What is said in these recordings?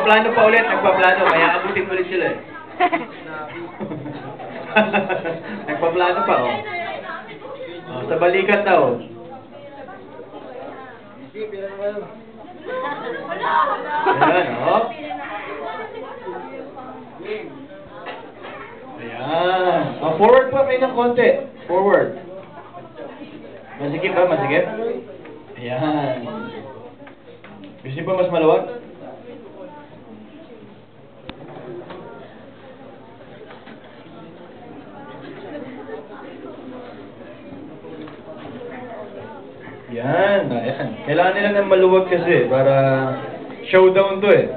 nagpaplano pa ulit, nagpaplano. Kaya abutin ulit sila eh. Nagpaplano pa, oh. Oh, sa balikat daw. Ayan, oh. Ayan. Oh, forward pa kayo ng konti. Forward. Masikip ba? Masikip? Ayan. Gusto niyo pa mas maluwag? Yan, ayan. Kailangan nila ng maluwag kasi para showdown to eh.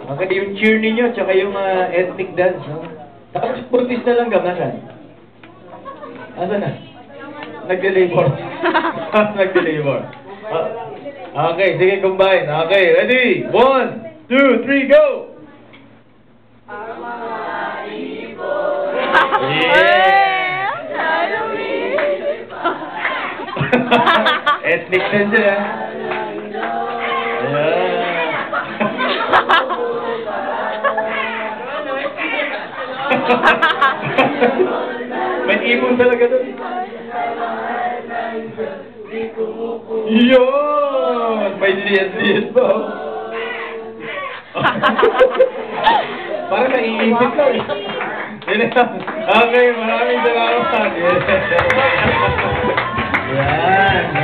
Okay, yung cheer ninyo, tsaka yung ethnic dance. No? Tapos practice na lang gamanan. Asa na? Nag-labor. Nag-labor. Okay, sige, combine. Okay, ready? 1, 2, 3, go! Yeah! Ethnic din sila. Ayan. May ibon talaga doon. Yun! May liyas-liyas pa. Parang naiisip lang. Okay, maraming salamat. Yan.